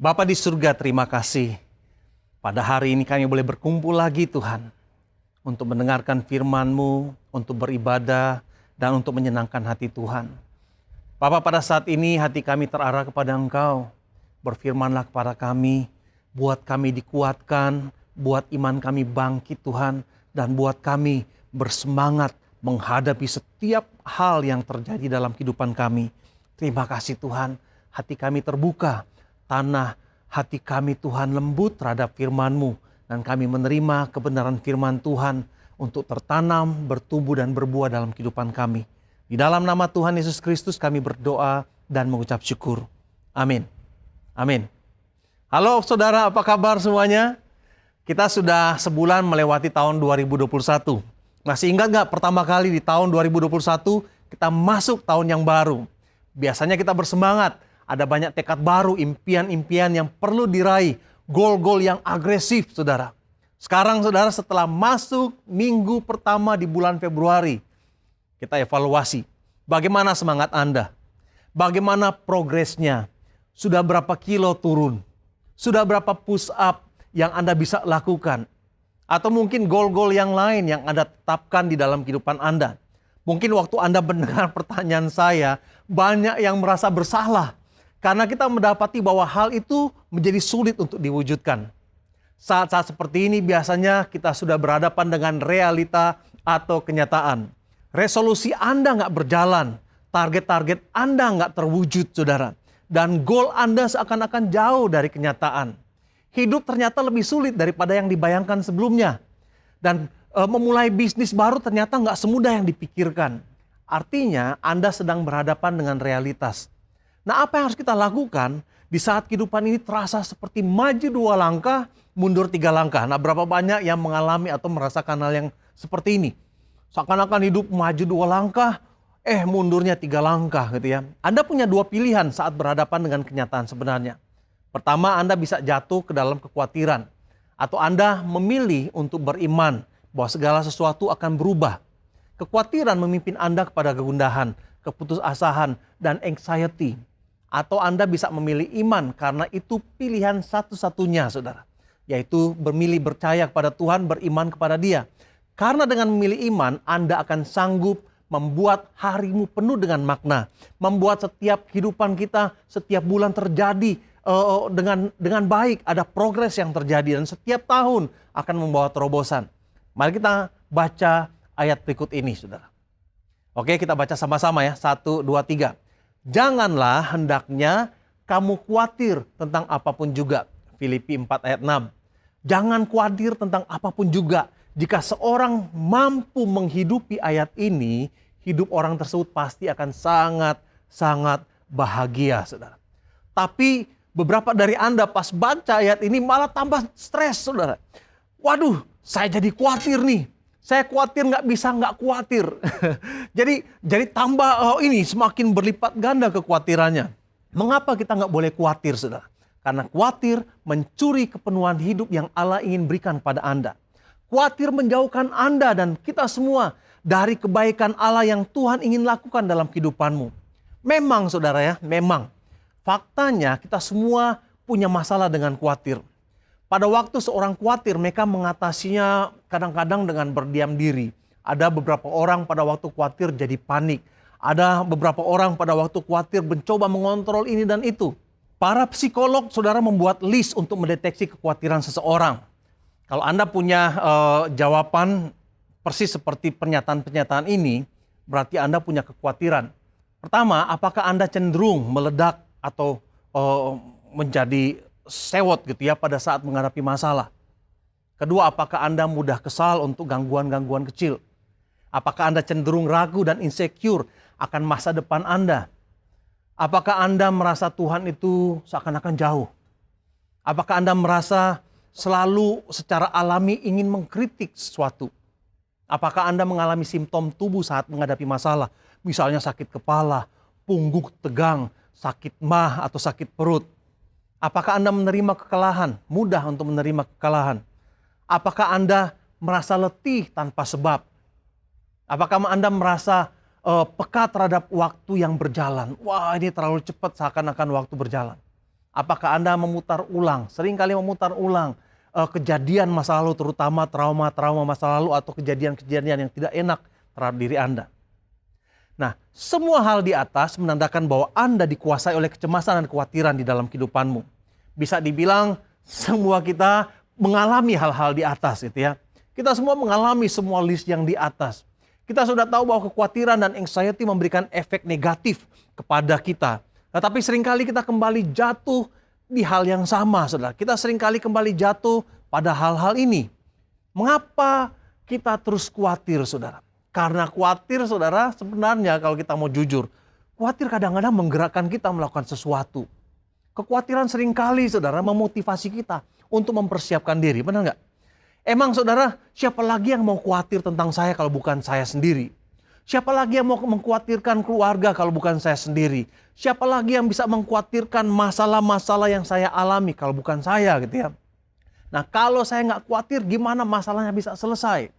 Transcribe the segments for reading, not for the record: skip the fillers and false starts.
Bapa di surga, terima kasih. Pada hari ini kami boleh berkumpul lagi Tuhan. Untuk mendengarkan firman-Mu, untuk beribadah, dan untuk menyenangkan hati Tuhan. Bapa, pada saat ini hati kami terarah kepada Engkau. Berfirmanlah kepada kami, buat kami dikuatkan, buat iman kami bangkit Tuhan, dan buat kami bersemangat menghadapi setiap hal yang terjadi dalam kehidupan kami. Terima kasih Tuhan, hati kami terbuka, tanah hati kami Tuhan lembut terhadap firman-Mu, dan kami menerima kebenaran firman Tuhan untuk tertanam, bertumbuh dan berbuah dalam kehidupan kami. Di dalam nama Tuhan Yesus Kristus kami berdoa dan mengucap syukur. Amin. Amin. Halo saudara, apa kabar semuanya? Kita sudah sebulan melewati tahun 2021. Masih ingat gak pertama kali di tahun 2021 kita masuk tahun yang baru? Biasanya kita bersemangat, ada banyak tekad baru, impian-impian yang perlu diraih, gol-gol yang agresif saudara. Sekarang saudara, setelah masuk minggu pertama di bulan Februari, kita evaluasi bagaimana semangat Anda, bagaimana progresnya, sudah berapa kilo turun, sudah berapa push up yang Anda bisa lakukan, atau mungkin gol-gol yang lain yang Anda tetapkan di dalam kehidupan Anda. Mungkin waktu Anda mendengar pertanyaan saya, banyak yang merasa bersalah karena kita mendapati bahwa hal itu menjadi sulit untuk diwujudkan. Saat-saat seperti ini biasanya kita sudah berhadapan dengan realita atau kenyataan. Resolusi Anda nggak berjalan, target-target Anda nggak terwujud saudara. Dan goal Anda seakan-akan jauh dari kenyataan. Hidup ternyata lebih sulit daripada yang dibayangkan sebelumnya. Dan memulai bisnis baru ternyata nggak semudah yang dipikirkan. Artinya Anda sedang berhadapan dengan realitas. Nah, apa yang harus kita lakukan di saat kehidupan ini terasa seperti maju 2 langkah, mundur 3 langkah. Nah, berapa banyak yang mengalami atau merasakan hal yang seperti ini? Seakan-akan hidup maju 2 langkah, mundurnya 3 langkah gitu ya. Anda punya 2 pilihan saat berhadapan dengan kenyataan sebenarnya. Pertama, Anda bisa jatuh ke dalam kekhawatiran. Atau Anda memilih untuk beriman bahwa segala sesuatu akan berubah. Kekhawatiran memimpin Anda kepada kegundahan, keputusasaan, dan anxiety. Atau Anda bisa memilih iman karena itu pilihan satu-satunya saudara. Yaitu memilih percaya kepada Tuhan, beriman kepada Dia. Karena dengan memilih iman, Anda akan sanggup membuat harimu penuh dengan makna. Membuat setiap kehidupan kita, setiap bulan terjadi dengan baik. Ada progres yang terjadi dan setiap tahun akan membawa terobosan. Mari kita baca ayat berikut ini saudara. Oke, kita baca sama-sama ya. 1, 2, 3. Janganlah hendaknya kamu khawatir tentang apapun juga. Filipi 4 ayat 6. Jangan khawatir tentang apapun juga. Jika seorang mampu menghidupi ayat ini, hidup orang tersebut pasti akan sangat bahagia, saudara. Tapi beberapa dari Anda pas baca ayat ini malah tambah stres, saudara. Waduh, saya jadi khawatir nih. Saya khawatir nggak khawatir. jadi tambah ini semakin berlipat ganda kekhawatirannya. Mengapa kita nggak boleh khawatir, saudara? Karena khawatir mencuri kepenuhan hidup yang Allah ingin berikan pada Anda. Khawatir menjauhkan Anda dan kita semua dari kebaikan Allah yang Tuhan ingin lakukan dalam kehidupanmu. Memang saudara ya, memang. Faktanya kita semua punya masalah dengan khawatir. Pada waktu seorang khawatir, mereka mengatasinya kadang-kadang dengan berdiam diri. Ada beberapa orang pada waktu khawatir jadi panik. Ada beberapa orang pada waktu khawatir mencoba mengontrol ini dan itu. Para psikolog, saudara, membuat list untuk mendeteksi kekhawatiran seseorang. Kalau Anda punya jawaban persis seperti pernyataan-pernyataan ini, berarti Anda punya kekhawatiran. Pertama, apakah Anda cenderung meledak atau menjadi sewot gitu ya pada saat menghadapi masalah? Kedua, apakah Anda mudah kesal untuk gangguan-gangguan kecil? Apakah Anda cenderung ragu dan insecure akan masa depan Anda? Apakah Anda merasa Tuhan itu seakan-akan jauh? Apakah Anda merasa selalu secara alami ingin mengkritik sesuatu? Apakah Anda mengalami simptom tubuh saat menghadapi masalah? Misalnya sakit kepala, punggung tegang, sakit mah atau sakit perut. Apakah Anda menerima kekalahan? Mudah untuk menerima kekalahan. Apakah Anda merasa letih tanpa sebab? Apakah Anda merasa peka terhadap waktu yang berjalan? Wah, ini terlalu cepat seakan-akan waktu berjalan. Apakah Anda memutar ulang, seringkali memutar ulang kejadian masa lalu, terutama trauma-trauma masa lalu atau kejadian-kejadian yang tidak enak terhadap diri Anda? Nah, semua hal di atas menandakan bahwa Anda dikuasai oleh kecemasan dan kekhawatiran di dalam kehidupanmu. Bisa dibilang semua kita mengalami hal-hal di atas gitu ya. Kita semua mengalami semua list yang di atas. Kita sudah tahu bahwa kekhawatiran dan anxiety memberikan efek negatif kepada kita. Tetapi seringkali kita kembali jatuh di hal yang sama, saudara. Kita seringkali kembali jatuh pada hal-hal ini. Mengapa kita terus khawatir, saudara? Karena khawatir, saudara, sebenarnya kalau kita mau jujur, khawatir kadang-kadang menggerakkan kita melakukan sesuatu. Kekhawatiran seringkali, saudara, memotivasi kita untuk mempersiapkan diri, benar nggak? Emang saudara, siapa lagi yang mau khawatir tentang saya kalau bukan saya sendiri? Siapa lagi yang mau mengkhawatirkan keluarga kalau bukan saya sendiri? Siapa lagi yang bisa mengkhawatirkan masalah-masalah yang saya alami kalau bukan saya gitu ya? Nah, kalau saya nggak khawatir, gimana masalahnya bisa selesai?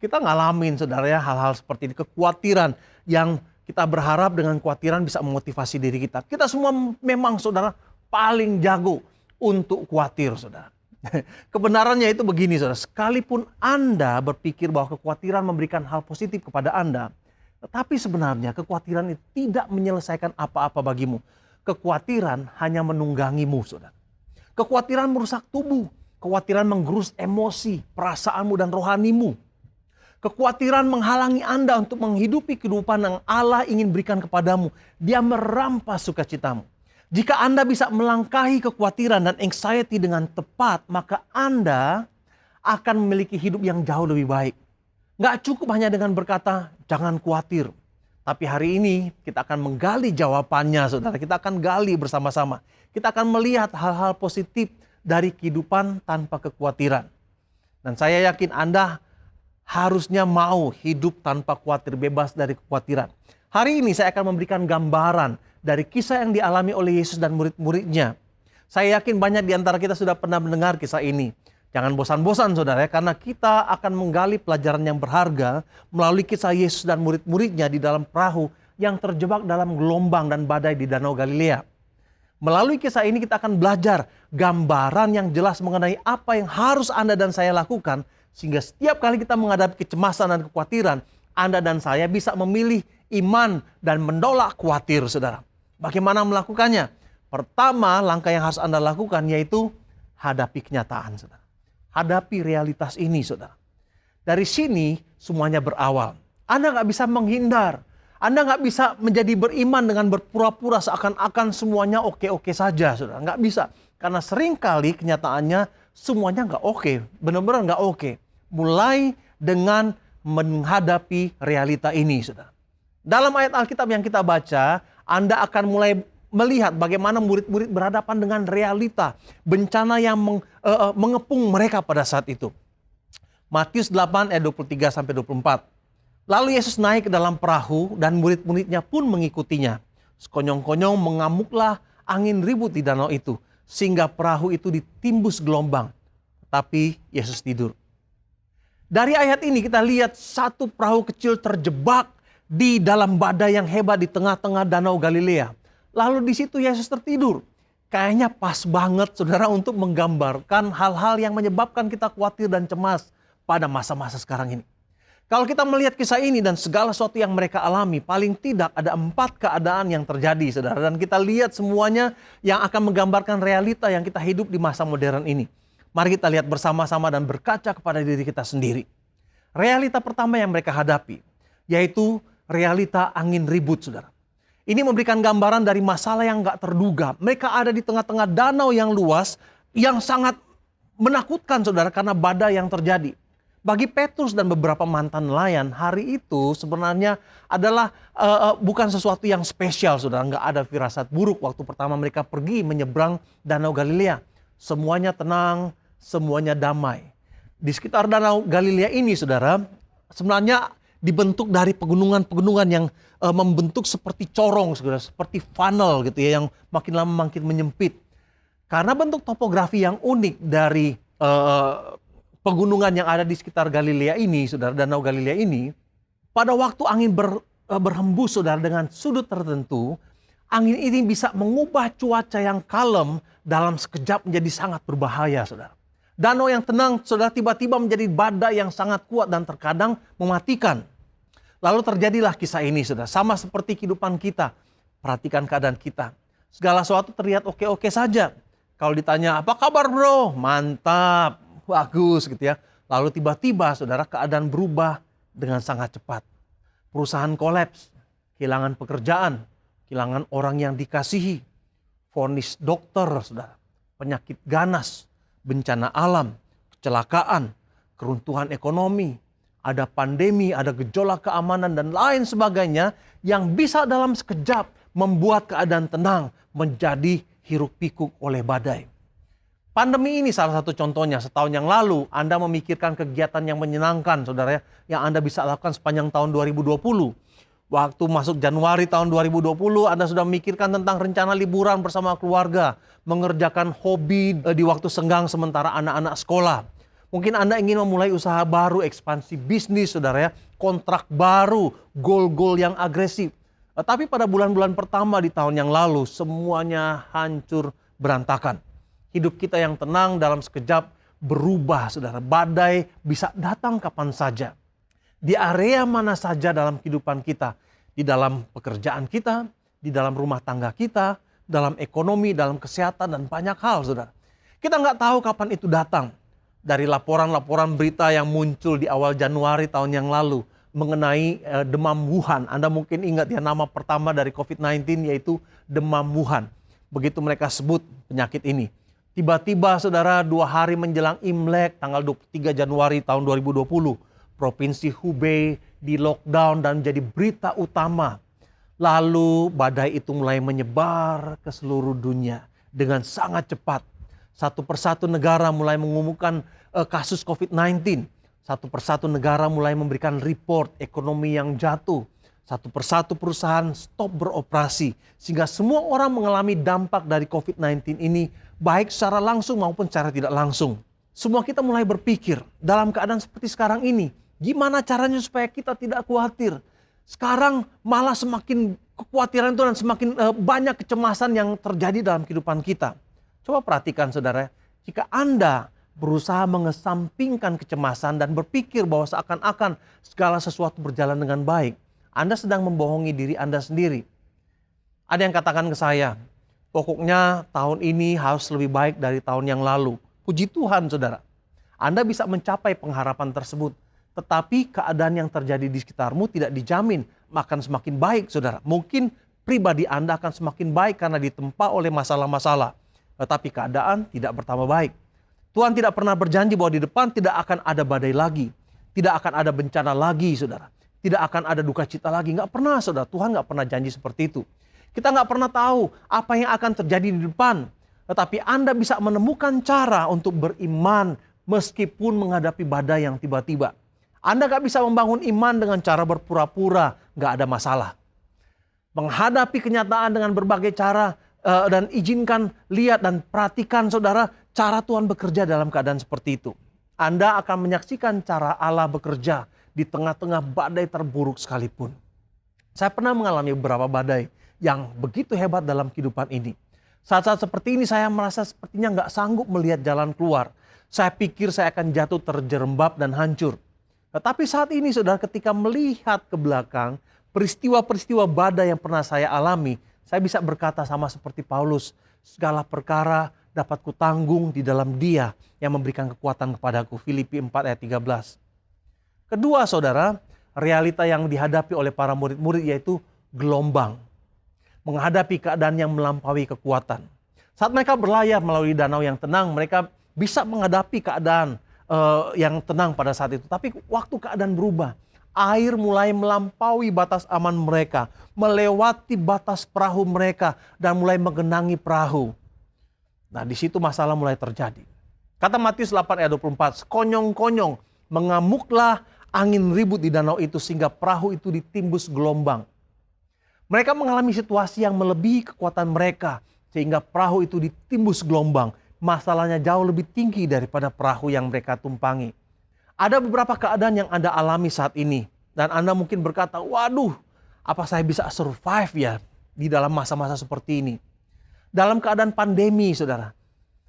Kita ngalamin saudara ya hal-hal seperti ini, kekhawatiran yang kita berharap dengan kekhawatiran bisa memotivasi diri kita. Kita semua memang saudara paling jago untuk khawatir saudara. Kebenarannya itu begini saudara, sekalipun Anda berpikir bahwa kekhawatiran memberikan hal positif kepada Anda, tetapi sebenarnya kekhawatiran itu tidak menyelesaikan apa-apa bagimu. Kekhawatiran hanya menunggangimu saudara. Kekhawatiran merusak tubuh, kekhawatiran menggerus emosi, perasaanmu dan rohanimu. Kekhawatiran menghalangi Anda untuk menghidupi kehidupan yang Allah ingin berikan kepadamu. Dia merampas sukacitamu. Jika Anda bisa melangkahi kekhawatiran dan anxiety dengan tepat, maka Anda akan memiliki hidup yang jauh lebih baik. Nggak cukup hanya dengan berkata, jangan khawatir. Tapi hari ini kita akan menggali jawabannya, saudara. Kita akan gali bersama-sama. Kita akan melihat hal-hal positif dari kehidupan tanpa kekhawatiran. Dan saya yakin Anda harusnya mau hidup tanpa khawatir, bebas dari kekhawatiran. Hari ini saya akan memberikan gambaran dari kisah yang dialami oleh Yesus dan murid-muridnya. Saya yakin banyak di antara kita sudah pernah mendengar kisah ini. Jangan bosan-bosan saudara ya, karena kita akan menggali pelajaran yang berharga melalui kisah Yesus dan murid-muridnya di dalam perahu yang terjebak dalam gelombang dan badai di Danau Galilea. Melalui kisah ini kita akan belajar gambaran yang jelas mengenai apa yang harus Anda dan saya lakukan, sehingga setiap kali kita menghadapi kecemasan dan kekhawatiran, Anda dan saya bisa memilih iman dan menolak khawatir saudara. Bagaimana melakukannya? Pertama, langkah yang harus Anda lakukan yaitu hadapi kenyataan, saudara. Hadapi realitas ini, saudara. Dari sini semuanya berawal. Anda nggak bisa menghindar. Anda nggak bisa menjadi beriman dengan berpura-pura seakan-akan semuanya oke-oke saja, saudara. Nggak bisa. Karena seringkali kenyataannya semuanya nggak oke. Benar-benar nggak oke. Mulai dengan menghadapi realita ini, saudara. Dalam ayat Alkitab yang kita baca, Anda akan mulai melihat bagaimana murid-murid berhadapan dengan realita bencana yang mengepung mereka pada saat itu. Matius 8 ayat 23-24. Lalu Yesus naik ke dalam perahu dan murid-muridnya pun mengikutinya. Sekonyong-konyong mengamuklah angin ribut di danau itu, sehingga perahu itu ditimbus gelombang. Tapi Yesus tidur. Dari ayat ini kita lihat satu perahu kecil terjebak di dalam badai yang hebat di tengah-tengah Danau Galilea. Lalu di situ Yesus tertidur. Kayaknya pas banget saudara untuk menggambarkan hal-hal yang menyebabkan kita khawatir dan cemas pada masa-masa sekarang ini. Kalau kita melihat kisah ini dan segala sesuatu yang mereka alami, paling tidak ada 4 keadaan yang terjadi saudara. Dan kita lihat semuanya yang akan menggambarkan realita yang kita hidup di masa modern ini. Mari kita lihat bersama-sama dan berkaca kepada diri kita sendiri. Realita pertama yang mereka hadapi, yaitu realita angin ribut, saudara. Ini memberikan gambaran dari masalah yang gak terduga. Mereka ada di tengah-tengah danau yang luas, yang sangat menakutkan, saudara, karena badai yang terjadi. Bagi Petrus dan beberapa mantan nelayan, hari itu sebenarnya adalah bukan sesuatu yang spesial, saudara. Gak ada firasat buruk waktu pertama mereka pergi menyeberang Danau Galilea. Semuanya tenang, semuanya damai. Di sekitar Danau Galilea ini, saudara, sebenarnya dibentuk dari pegunungan-pegunungan yang membentuk seperti corong, seperti funnel gitu ya, yang makin lama makin menyempit. Karena bentuk topografi yang unik dari pegunungan yang ada di sekitar Galilea ini, saudara, Danau Galilea ini, pada waktu angin berhembus, saudara, dengan sudut tertentu, Angin ini bisa mengubah cuaca yang kalem dalam sekejap menjadi sangat berbahaya, saudara. Danau yang tenang, saudara, tiba-tiba menjadi badai yang sangat kuat dan terkadang mematikan. Lalu terjadilah kisah ini, saudara. Sama seperti kehidupan kita. Perhatikan keadaan kita. Segala sesuatu terlihat oke-oke saja. Kalau ditanya, apa kabar bro? Mantap, bagus gitu ya. Lalu tiba-tiba, saudara, keadaan berubah dengan sangat cepat. Perusahaan kolaps, kehilangan pekerjaan, kehilangan orang yang dikasihi, vonis dokter, saudara, penyakit ganas, bencana alam, kecelakaan, keruntuhan ekonomi, ada pandemi, ada gejolak keamanan dan lain sebagainya yang bisa dalam sekejap membuat keadaan tenang menjadi hiruk pikuk oleh badai. Pandemi ini salah satu contohnya. Setahun yang lalu Anda memikirkan kegiatan yang menyenangkan, saudara, yang Anda bisa lakukan sepanjang tahun 2020. Waktu masuk Januari tahun 2020, Anda sudah memikirkan tentang rencana liburan bersama keluarga, mengerjakan hobi di waktu senggang sementara anak-anak sekolah. Mungkin Anda ingin memulai usaha baru, ekspansi bisnis, saudara ya, kontrak baru, goal-goal yang agresif. Tapi pada bulan-bulan pertama di tahun yang lalu, semuanya hancur berantakan. Hidup kita yang tenang dalam sekejap berubah, saudara. Badai bisa datang kapan saja. Di area mana saja dalam kehidupan kita. Di dalam pekerjaan kita, di dalam rumah tangga kita, dalam ekonomi, dalam kesehatan, dan banyak hal, saudara. Kita nggak tahu kapan itu datang. Dari laporan-laporan berita yang muncul di awal Januari tahun yang lalu mengenai demam Wuhan. Anda mungkin ingat ya, nama pertama dari COVID-19 yaitu demam Wuhan. Begitu mereka sebut penyakit ini. Tiba-tiba, saudara, 2 hari menjelang Imlek tanggal 23 Januari tahun 2020, Provinsi Hubei di lockdown dan menjadi berita utama. Lalu badai itu mulai menyebar ke seluruh dunia dengan sangat cepat. Satu persatu negara mulai mengumumkan kasus COVID-19. Satu persatu negara mulai memberikan report ekonomi yang jatuh. Satu persatu perusahaan stop beroperasi. Sehingga semua orang mengalami dampak dari COVID-19 ini, baik secara langsung maupun secara tidak langsung. Semua kita mulai berpikir dalam keadaan seperti sekarang ini, gimana caranya supaya kita tidak khawatir. Sekarang malah semakin kekhawatiran itu dan semakin banyak kecemasan yang terjadi dalam kehidupan kita. Coba perhatikan, saudara, jika Anda berusaha mengesampingkan kecemasan dan berpikir bahwa seakan-akan segala sesuatu berjalan dengan baik, Anda sedang membohongi diri Anda sendiri. Ada yang katakan ke saya, pokoknya tahun ini harus lebih baik dari tahun yang lalu. Puji Tuhan, saudara. Anda bisa mencapai pengharapan tersebut. Tetapi keadaan yang terjadi di sekitarmu tidak dijamin akan semakin baik, saudara. Mungkin pribadi Anda akan semakin baik karena ditempa oleh masalah-masalah. Tetapi keadaan tidak bertambah baik. Tuhan tidak pernah berjanji bahwa di depan tidak akan ada badai lagi. Tidak akan ada bencana lagi, saudara. Tidak akan ada duka cita lagi. Nggak pernah, saudara. Tuhan nggak pernah janji seperti itu. Kita nggak pernah tahu apa yang akan terjadi di depan. Tetapi Anda bisa menemukan cara untuk beriman meskipun menghadapi badai yang tiba-tiba. Anda nggak bisa membangun iman dengan cara berpura-pura, nggak ada masalah. Menghadapi kenyataan dengan berbagai cara dan izinkan lihat dan perhatikan, saudara, cara Tuhan bekerja dalam keadaan seperti itu. Anda akan menyaksikan cara Allah bekerja di tengah-tengah badai terburuk sekalipun. Saya pernah mengalami beberapa badai yang begitu hebat dalam kehidupan ini. Saat-saat seperti ini saya merasa sepertinya nggak sanggup melihat jalan keluar. Saya pikir saya akan jatuh terjerembab dan hancur. Tetapi saat ini, saudara, ketika melihat ke belakang, peristiwa-peristiwa badai yang pernah saya alami, saya bisa berkata sama seperti Paulus, segala perkara dapat kutanggung di dalam Dia yang memberikan kekuatan kepadaku. Filipi 4 ayat 13. Kedua, saudara, realita yang dihadapi oleh para murid-murid yaitu gelombang. Menghadapi keadaan yang melampaui kekuatan. Saat mereka berlayar melalui danau yang tenang, mereka bisa menghadapi keadaan yang tenang pada saat itu. Tapi waktu keadaan berubah, air mulai melampaui batas aman mereka, melewati batas perahu mereka, dan mulai menggenangi perahu. Nah, di situ masalah mulai terjadi. Kata Matius 8 ayat 24, sekonyong-konyong mengamuklah angin ribut di danau itu sehingga perahu itu ditimbus gelombang. Mereka mengalami situasi yang melebihi kekuatan mereka sehingga perahu itu ditimbus gelombang. Masalahnya jauh lebih tinggi daripada perahu yang mereka tumpangi. Ada beberapa keadaan yang Anda alami saat ini. Dan Anda mungkin berkata, waduh, apa saya bisa survive ya di dalam masa-masa seperti ini. Dalam keadaan pandemi, saudara,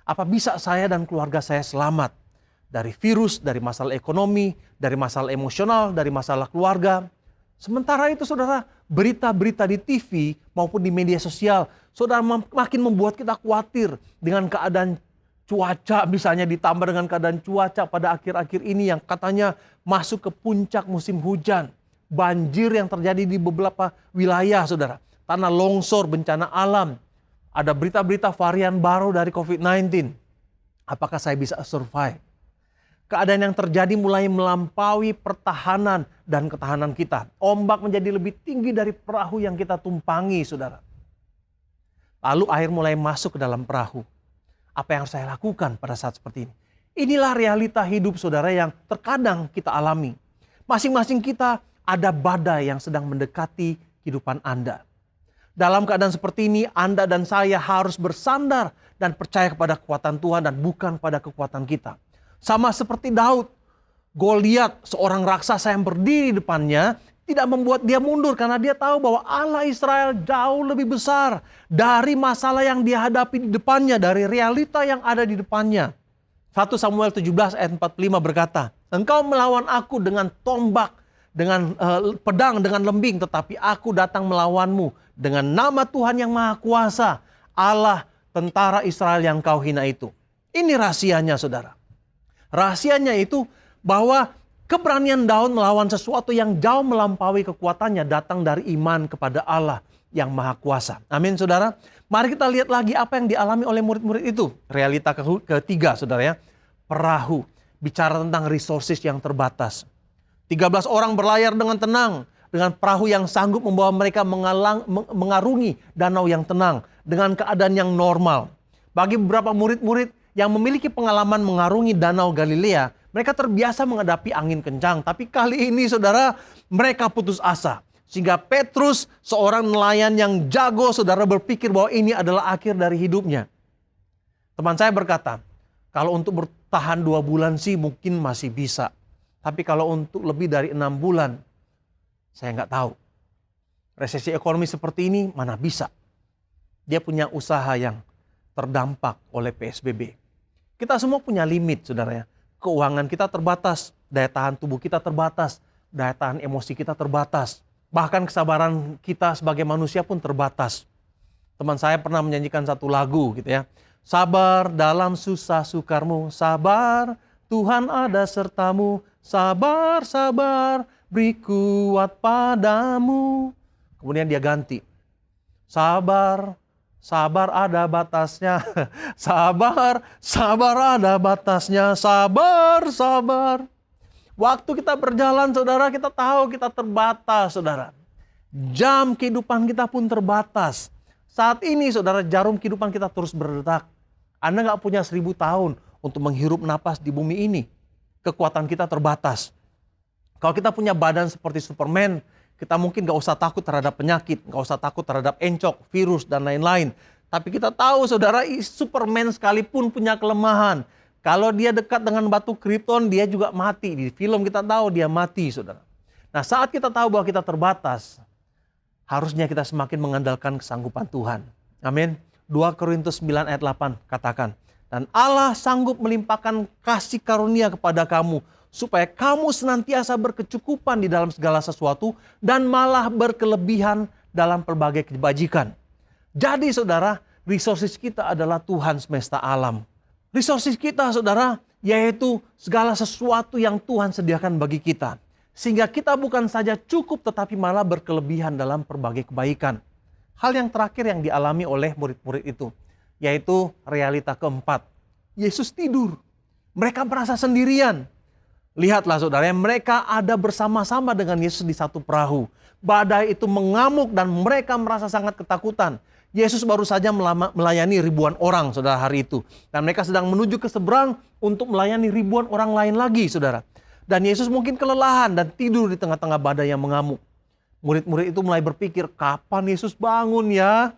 apa bisa saya dan keluarga saya selamat dari virus, dari masalah ekonomi, dari masalah emosional, dari masalah keluarga? Sementara itu, saudara, berita-berita di TV maupun di media sosial, saudara, makin membuat kita khawatir dengan keadaan cuaca, misalnya ditambah dengan keadaan cuaca pada akhir-akhir ini yang katanya masuk ke puncak musim hujan. Banjir yang terjadi di beberapa wilayah, saudara. Tanah longsor, bencana alam. Ada berita-berita varian baru dari COVID-19. Apakah saya bisa survive? Keadaan yang terjadi mulai melampaui pertahanan dan ketahanan kita. Ombak menjadi lebih tinggi dari perahu yang kita tumpangi, saudara. Lalu air mulai masuk ke dalam perahu. Apa yang harus saya lakukan pada saat seperti ini? Inilah realita hidup, saudara, yang terkadang kita alami. Masing-masing kita ada badai yang sedang mendekati kehidupan Anda. Dalam keadaan seperti ini, Anda dan saya harus bersandar dan percaya kepada kekuatan Tuhan dan bukan pada kekuatan kita. Sama seperti Daud, Goliat, seorang raksasa yang berdiri di depannya, tidak membuat dia mundur karena dia tahu bahwa Allah Israel jauh lebih besar dari masalah yang dia hadapi di depannya, dari realita yang ada di depannya. 1 Samuel 17 ayat 45 berkata, "Engkau melawan aku dengan tombak, dengan pedang, dengan lembing, tetapi aku datang melawanmu dengan nama Tuhan yang Maha Kuasa, Allah tentara Israel yang kau hina itu." Ini rahasianya, saudara. Rahasianya itu bahwa keberanian Daud melawan sesuatu yang jauh melampaui kekuatannya datang dari iman kepada Allah yang Maha Kuasa. Amin, saudara. Mari kita lihat lagi apa yang dialami oleh murid-murid itu. Realita ketiga, saudara ya. Perahu. Bicara tentang resources yang terbatas. 13 orang berlayar dengan tenang. Dengan perahu yang sanggup membawa mereka mengarungi danau yang tenang. Dengan keadaan yang normal. Bagi beberapa murid-murid yang memiliki pengalaman mengarungi danau Galilea, mereka terbiasa menghadapi angin kencang. Tapi kali ini, saudara, mereka putus asa. Sehingga Petrus, seorang nelayan yang jago, saudara, berpikir bahwa ini adalah akhir dari hidupnya. Teman saya berkata, kalau untuk bertahan 2 bulan sih mungkin masih bisa. Tapi kalau untuk lebih dari 6 bulan, saya nggak tahu. Resesi ekonomi seperti ini mana bisa. Dia punya usaha yang terdampak oleh PSBB. Kita semua punya limit, saudara ya. Keuangan kita terbatas, daya tahan tubuh kita terbatas, daya tahan emosi kita terbatas. Bahkan kesabaran kita sebagai manusia pun terbatas. Teman saya pernah menyanyikan satu lagu gitu ya. Sabar dalam susah sukarmu, sabar Tuhan ada sertamu, sabar, sabar, beri kuat padamu. Kemudian dia ganti, sabar, sabar ada batasnya, sabar, sabar ada batasnya, sabar, sabar. Waktu kita berjalan, saudara, kita tahu kita terbatas, saudara. Jam kehidupan kita pun terbatas. Saat ini, saudara, jarum kehidupan kita terus berdetak. Anda nggak punya 1000 tahun untuk menghirup napas di bumi ini. Kekuatan kita terbatas. Kalau kita punya badan seperti Superman, kita mungkin gak usah takut terhadap penyakit, gak usah takut terhadap encok, virus, dan lain-lain. Tapi kita tahu, saudara, Superman sekalipun punya kelemahan. Kalau dia dekat dengan batu Krypton, dia juga mati. Di film kita tahu dia mati, saudara. Nah, saat kita tahu bahwa kita terbatas, harusnya kita semakin mengandalkan kesanggupan Tuhan. Amin. 2 Korintus 9 ayat 8 katakan, "Dan Allah sanggup melimpahkan kasih karunia kepada kamu, supaya kamu senantiasa berkecukupan di dalam segala sesuatu dan malah berkelebihan dalam pelbagai kebajikan." Jadi, saudara, resources kita adalah Tuhan semesta alam. Resources kita, saudara, yaitu segala sesuatu yang Tuhan sediakan bagi kita. Sehingga kita bukan saja cukup tetapi malah berkelebihan dalam pelbagai kebaikan. Hal yang terakhir yang dialami oleh murid-murid itu, yaitu realita keempat. Yesus tidur. Mereka merasa sendirian. Lihatlah, saudara, mereka ada bersama-sama dengan Yesus di satu perahu. Badai itu mengamuk dan mereka merasa sangat ketakutan. Yesus baru saja melayani ribuan orang, saudara, hari itu. Dan mereka sedang menuju ke seberang untuk melayani ribuan orang lain lagi, saudara. Dan Yesus mungkin kelelahan dan tidur di tengah-tengah badai yang mengamuk. Murid-murid itu mulai berpikir, kapan Yesus bangun ya?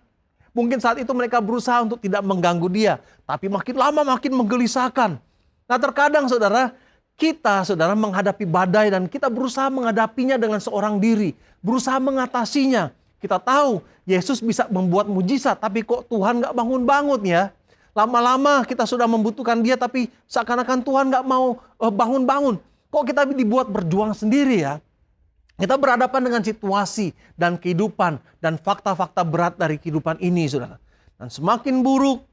Mungkin saat itu mereka berusaha untuk tidak mengganggu dia. Tapi makin lama makin menggelisahkan. Nah, terkadang, saudara, kita, saudara, menghadapi badai dan kita berusaha menghadapinya dengan seorang diri. Berusaha mengatasinya. Kita tahu Yesus bisa membuat mujizat, tapi kok Tuhan nggak bangun-bangun ya. Lama-lama kita sudah membutuhkan dia, tapi seakan-akan Tuhan nggak mau bangun-bangun. Kok kita dibuat berjuang sendiri ya? Kita berhadapan dengan situasi dan kehidupan dan fakta-fakta berat dari kehidupan ini, saudara. Dan semakin buruk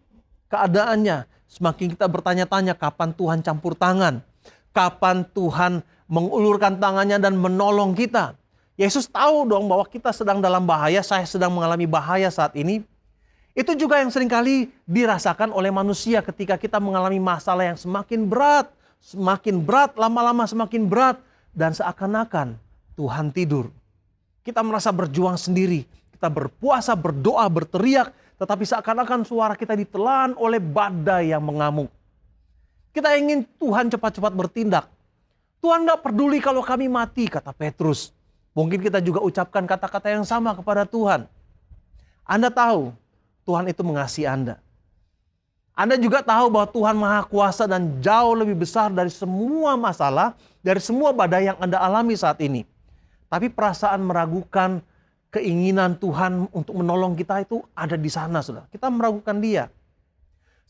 keadaannya, semakin kita bertanya-tanya kapan Tuhan campur tangan. Kapan Tuhan mengulurkan tangannya dan menolong kita. Yesus tahu dong bahwa kita sedang dalam bahaya, saya sedang mengalami bahaya saat ini. Itu juga yang seringkali dirasakan oleh manusia ketika kita mengalami masalah yang semakin berat, lama-lama semakin berat, dan seakan-akan Tuhan tidur. Kita merasa berjuang sendiri, kita berpuasa, berdoa, berteriak, tetapi seakan-akan suara kita ditelan oleh badai yang mengamuk. Kita ingin Tuhan cepat-cepat bertindak. Tuhan gak peduli kalau kami mati, kata Petrus. Mungkin kita juga ucapkan kata-kata yang sama kepada Tuhan. Anda tahu, Tuhan itu mengasihi Anda. Anda juga tahu bahwa Tuhan Maha Kuasa dan jauh lebih besar dari semua masalah, dari semua badai yang Anda alami saat ini. Tapi perasaan meragukan keinginan Tuhan untuk menolong kita itu ada di sana, saudara. Kita meragukan dia.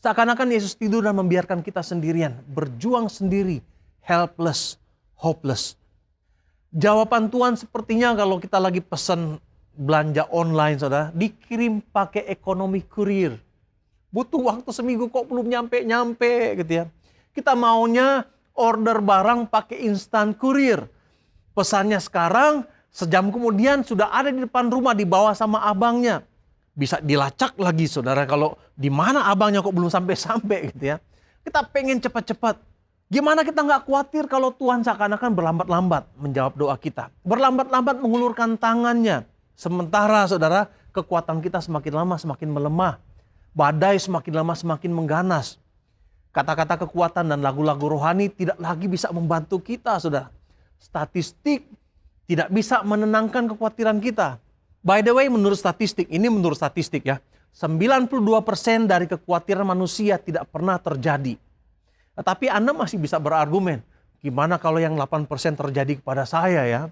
Seakan-akan Yesus tidur dan membiarkan kita sendirian, berjuang sendiri, helpless, hopeless. Jawaban Tuhan sepertinya kalau kita lagi pesan belanja online, saudara, dikirim pakai ekonomi kurir. Butuh waktu seminggu kok belum nyampe-nyampe gitu ya. Kita maunya order barang pakai instan kurir. Pesannya sekarang, sejam kemudian sudah ada di depan rumah, dibawa sama abangnya. Bisa dilacak lagi, saudara, kalau di mana abangnya kok belum sampai-sampai gitu ya. Kita pengen cepat-cepat. Gimana kita nggak khawatir kalau Tuhan seakan-akan berlambat-lambat menjawab doa kita. Berlambat-lambat mengulurkan tangannya. Sementara, saudara, kekuatan kita semakin lama semakin melemah. Badai semakin lama semakin mengganas. Kata-kata kekuatan dan lagu-lagu rohani tidak lagi bisa membantu kita, saudara. Statistik tidak bisa menenangkan kekhawatiran kita. By the way, menurut statistik ya, 92% dari kekhawatiran manusia tidak pernah terjadi. Tetapi Anda masih bisa berargumen, gimana kalau yang 8% terjadi kepada saya ya?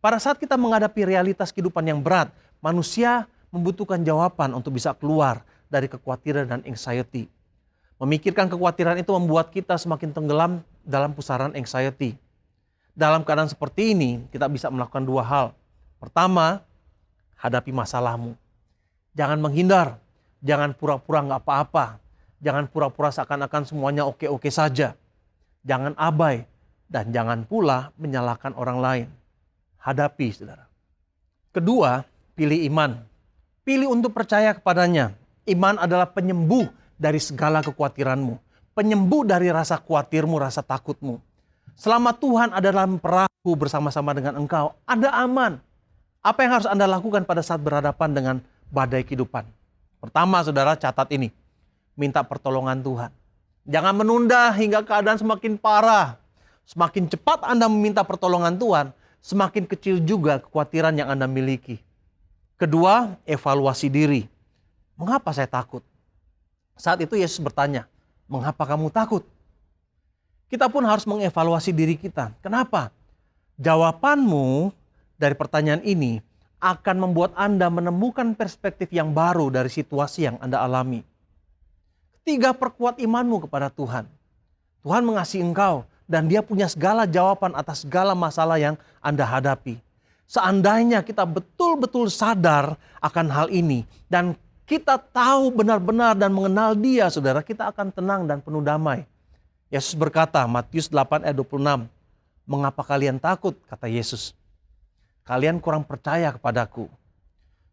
Pada saat kita menghadapi realitas kehidupan yang berat, manusia membutuhkan jawaban untuk bisa keluar dari kekhawatiran dan anxiety. Memikirkan kekhawatiran itu membuat kita semakin tenggelam dalam pusaran anxiety. Dalam keadaan seperti ini, kita bisa melakukan dua hal. Pertama, hadapi masalahmu. Jangan menghindar, jangan pura-pura nggak apa-apa. Jangan pura-pura seakan-akan semuanya oke-oke saja. Jangan abai, dan jangan pula menyalahkan orang lain. Hadapi, saudara. Kedua, pilih iman. Pilih untuk percaya kepadanya. Iman adalah penyembuh dari segala kekhawatiranmu. Penyembuh dari rasa khawatirmu, rasa takutmu. Selama Tuhan ada dalam perahu bersama-sama dengan engkau, Anda aman. Apa yang harus Anda lakukan pada saat berhadapan dengan badai kehidupan? Pertama, saudara, catat ini. Minta pertolongan Tuhan. Jangan menunda hingga keadaan semakin parah. Semakin cepat Anda meminta pertolongan Tuhan, semakin kecil juga kekhawatiran yang Anda miliki. Kedua, evaluasi diri. Mengapa saya takut? Saat itu Yesus bertanya, mengapa kamu takut? Kita pun harus mengevaluasi diri kita. Kenapa? Jawabanmu dari pertanyaan ini akan membuat Anda menemukan perspektif yang baru dari situasi yang Anda alami. Ketiga, perkuat imanmu kepada Tuhan. Tuhan mengasihi engkau dan Dia punya segala jawaban atas segala masalah yang Anda hadapi. Seandainya kita betul-betul sadar akan hal ini dan kita tahu benar-benar dan mengenal Dia, saudara, kita akan tenang dan penuh damai. Yesus berkata, Matius 8 ayat 26, mengapa kalian takut, kata Yesus. Kalian kurang percaya kepadaku.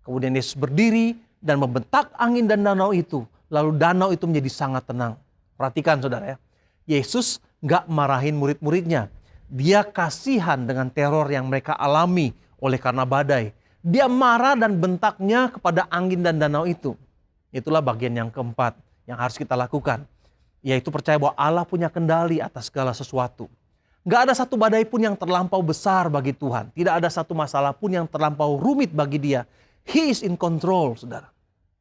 Kemudian Yesus berdiri dan membentak angin dan danau itu. Lalu danau itu menjadi sangat tenang. Perhatikan, saudara ya. Yesus gak marahin murid-muridnya. Dia kasihan dengan teror yang mereka alami oleh karena badai. Dia marah dan bentaknya kepada angin dan danau itu. Itulah bagian yang keempat yang harus kita lakukan. Yaitu percaya bahwa Allah punya kendali atas segala sesuatu. Gak ada satu badai pun yang terlampau besar bagi Tuhan. Tidak ada satu masalah pun yang terlampau rumit bagi Dia. He is in control, saudara.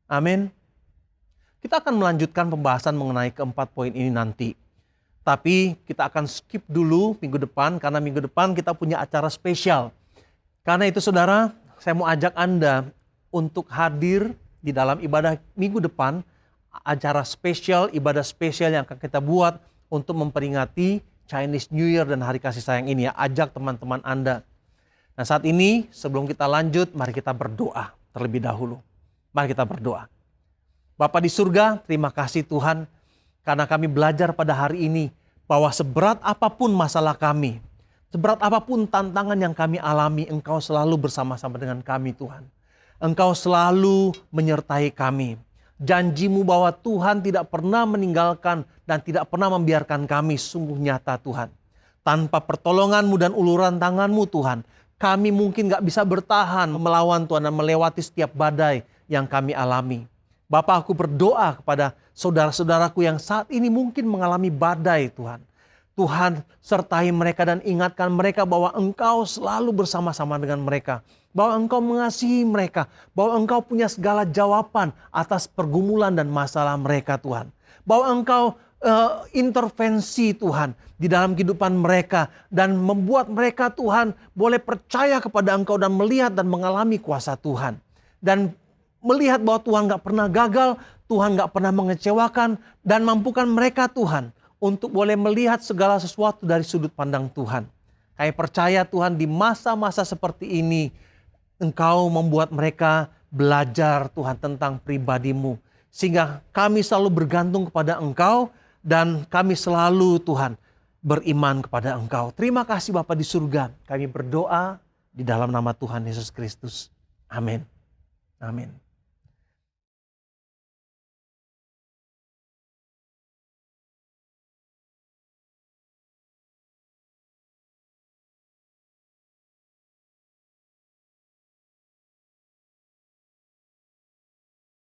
Amin. Kita akan melanjutkan pembahasan mengenai keempat poin ini nanti. Tapi kita akan skip dulu minggu depan, karena minggu depan kita punya acara spesial. Karena itu, saudara, saya mau ajak Anda untuk hadir di dalam ibadah minggu depan, acara spesial, ibadah spesial yang akan kita buat untuk memperingati Chinese New Year dan Hari Kasih Sayang ini ya. Ajak teman-teman Anda. Nah saat ini sebelum kita lanjut, mari kita berdoa terlebih dahulu. Mari kita berdoa. Bapa di surga, terima kasih Tuhan karena kami belajar pada hari ini bahwa seberat apapun masalah kami, seberat apapun tantangan yang kami alami, Engkau selalu bersama-sama dengan kami Tuhan. Engkau selalu menyertai kami. Janjimu bahwa Tuhan tidak pernah meninggalkan dan tidak pernah membiarkan kami sungguh nyata Tuhan. Tanpa pertolongan-Mu dan uluran tangan-Mu Tuhan, kami mungkin gak bisa bertahan melawan Tuhan dan melewati setiap badai yang kami alami. Bapa, aku berdoa kepada saudara-saudaraku yang saat ini mungkin mengalami badai Tuhan. Tuhan sertai mereka dan ingatkan mereka bahwa Engkau selalu bersama-sama dengan mereka. Bahwa Engkau mengasihi mereka. Bahwa Engkau punya segala jawaban atas pergumulan dan masalah mereka Tuhan. Bahwa Engkau intervensi Tuhan di dalam kehidupan mereka. Dan membuat mereka Tuhan boleh percaya kepada Engkau dan melihat dan mengalami kuasa Tuhan. Dan melihat bahwa Tuhan gak pernah gagal, Tuhan gak pernah mengecewakan, dan mampukan mereka Tuhan untuk boleh melihat segala sesuatu dari sudut pandang Tuhan. Kami percaya Tuhan di masa-masa seperti ini, Engkau membuat mereka belajar Tuhan tentang pribadi-Mu. Sehingga kami selalu bergantung kepada Engkau, dan kami selalu Tuhan beriman kepada Engkau. Terima kasih Bapa di surga, kami berdoa di dalam nama Tuhan Yesus Kristus. Amin. Amin.